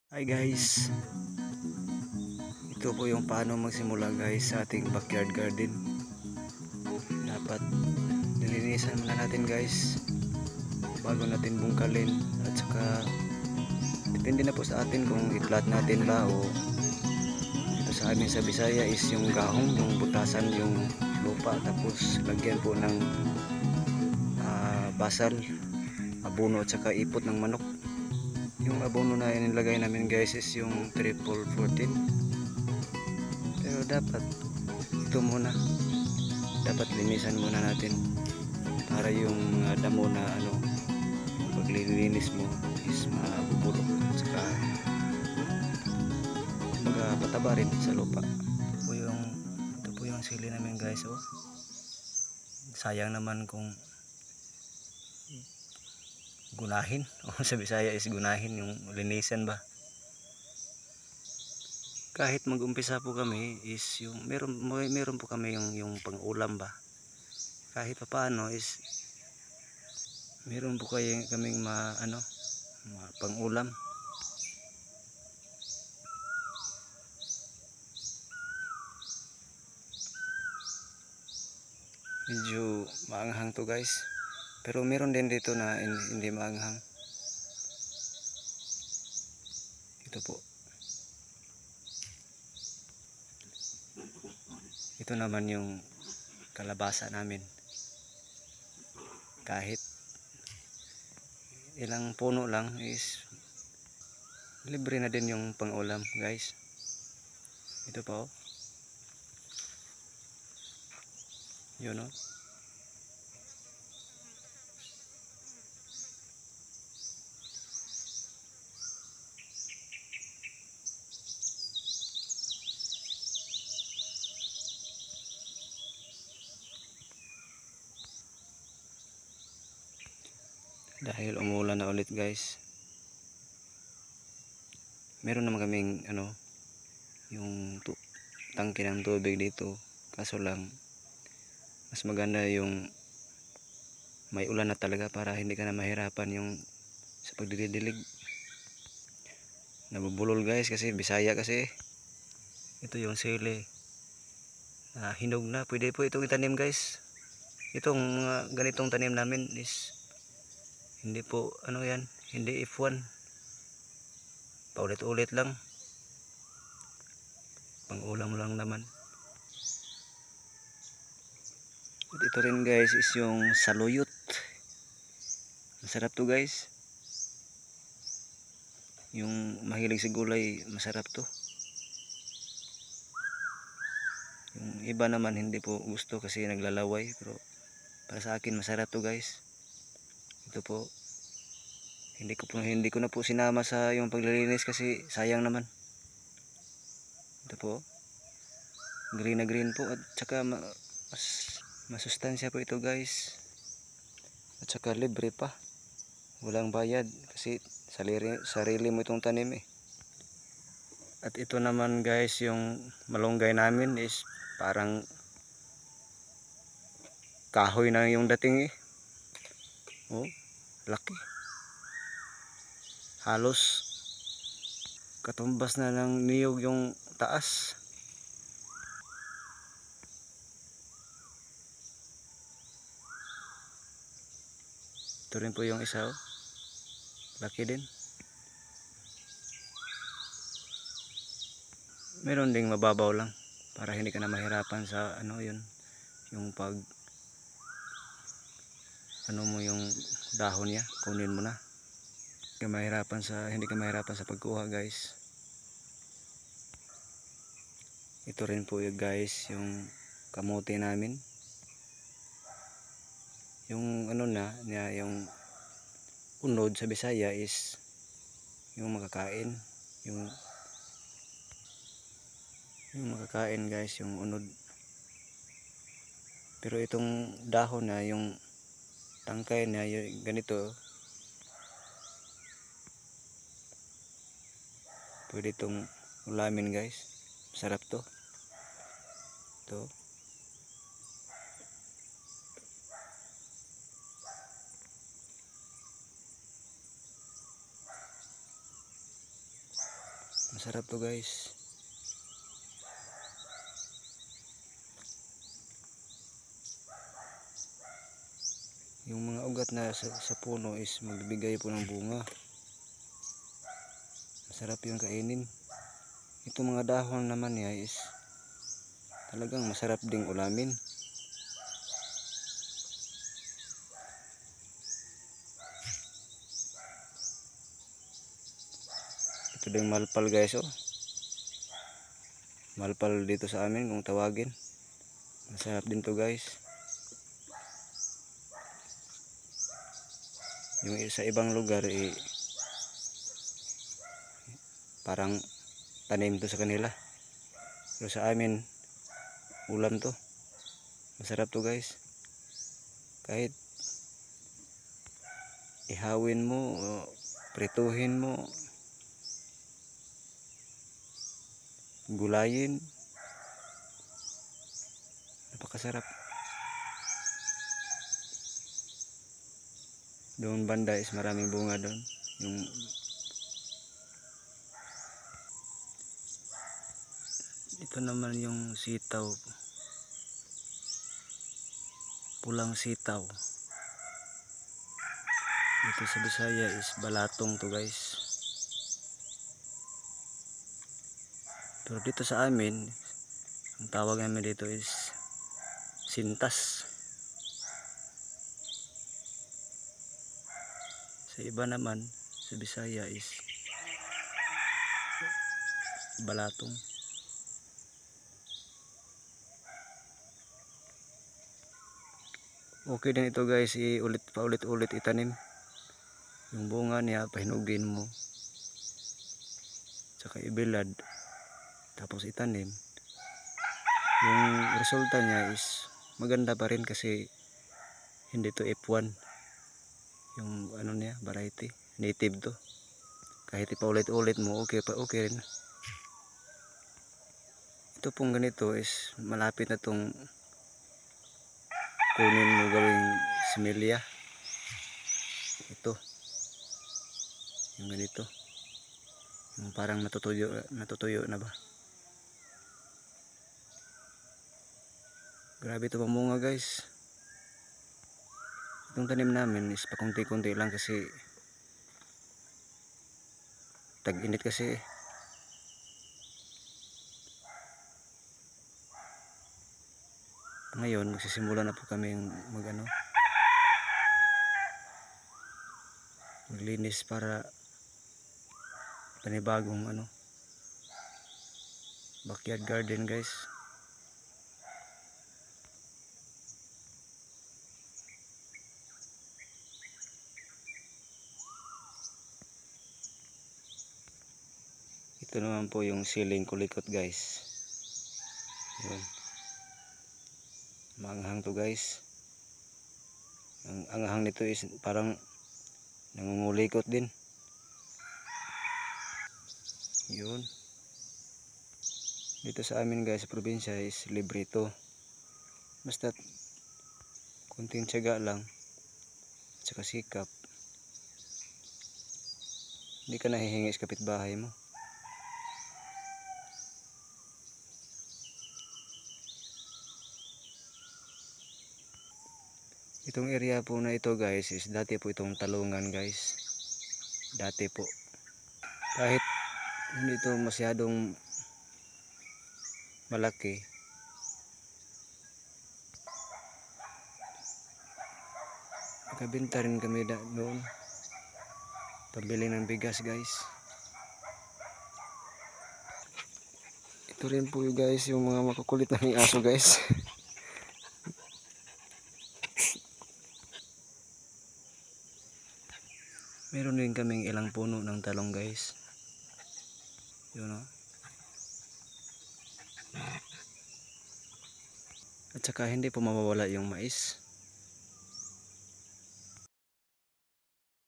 Hi guys, ito po yung paano magsimula guys sa ating backyard garden. Dapat nilinisan muna natin guys bago natin bungkalin, at saka depende na po sa atin kung i-plant natin ba o dito sa amin sa Bisaya is yung gahong, yung butasan yung lupa tapos lagyan po ng basal, abono at saka ipot ng manok. Yung abono na inilagay namin guys is yung triple 14, pero dapat ito muna, dapat linisan muna natin para yung damo na yung paglilinis mo is mabubulok at saka pataba rin sa lupa. Ito po yung sili namin guys. Oh, sayang naman kung gunahin o sa Bisaya is gunahin yung linisan ba. Kahit mag-umpisa po kami is yung meron po kami yung pang-ulam ba. Kahit paano is meron po kaming pang-ulam. Medyo maanghang to guys, pero meron din dito na hindi maanghang. Ito po, ito naman yung kalabasa namin. Kahit ilang puno lang is libre na din yung pang-ulam guys. Ito pa oh, yun oh. Dahil umulan na ulit guys, meron naman kaming yung tangke ng tubig dito, kaso lang mas maganda yung may ulan na talaga para hindi ka na mahirapan yung sa pagdidilig. Nabubulol guys kasi Bisaya kasi. Ito yung sili na hinog na, pwede po itong itanim guys. Itong mga ganitong tanim namin is hindi po yan, hindi F1, paulit-ulit lang, pang ulam lang naman. At ito rin guys is yung saluyot, masarap to guys. Yung mahilig sa gulay, masarap to. Yung iba naman hindi po gusto kasi naglalaway, pero para sa akin masarap to guys. Ito po, hindi ko na po sinama sa yung paglilinis kasi sayang naman. Ito po, green na green po, at saka masustansya po ito guys. At saka libre pa, walang bayad kasi sarili mo itong tanim eh. At ito naman guys, yung malunggay namin is parang kahoy na yung dating eh. Oh, laki. Halos katumbas na ng niyog yung taas. Ito rin po yung isa oh, laki din. Meron ding mababaw lang para hindi ka na mahirapan sa yun, yung pag mo yung dahon niya, kunin mo na. Hindi ka mahirapan sa pagkuha guys. Ito rin po yung guys, yung kamote namin. Yung yung unod sa Bisaya is yung makakain, yung makakain guys, yung unod. Pero itong dahon na yung tangkay na yung ganito, pwede itong ulamin guys, sarap to. Ito Masarap to guys. Yung mga ugat na sa puno is magbibigay po ng bunga. Masarap yung kainin. Itong mga dahon naman niya is talagang masarap ding ulamin. Ito ding malpal guys, oh. Malpal dito sa amin kung tawagin. Masarap din to guys. Yung sa ibang lugar parang tanim to sa kanila. Pero sa amin ulam to. Masarap to guys. Kahit ihawin mo o prituhin mo, gulayin, napakasarap. Doon banda is maraming bunga doon. Ito naman yung sitaw. Pulang sitaw. Dito sa Bisaya is balatong to guys. Pero dito sa amin, ang tawag namin dito is sintas. Sa iba naman, sa Bisaya is balatong. Okay din ito guys, paulit-ulit itanim. Yung bunga niya pahinugin mo, tsaka ibilad, tapos itanim. Yung resulta niya is maganda pa rin kasi hindi to F1. Yung ano niya, variety, native to. Kahit ipaulit-ulit mo, okay rin. Ito pong ganito is malapit na tong kunin mo gawing similya. Ito yung ganito, yung parang natutuyo na ba. Grabe ito pamunga guys. Itong tanim namin is pakunti-kunti lang kasi tag-init kasi. Ngayon magsisimula na po kami maglinis para panibagong backyard garden guys. Ito naman po yung siling kulikot guys. Yun. Maanghang to guys. Ang anghang nito is parang nangungulikot din. Yun. Dito sa amin guys sa probinsya is libre ito. Basta kunting tiyaga lang at saka sikap, hindi ka nahihingi sa kapitbahay mo. Itong area po na ito guys is dati po itong talungan guys. Dati po. Kahit hindi ito masyadong malaki, nakabenta rin kami noon. Pambili ng bigas guys. Ito rin po guys yung mga makukulit na aso guys. Meron din kaming ilang puno ng talong guys. Yun o. At saka hindi po mawawala yung mais.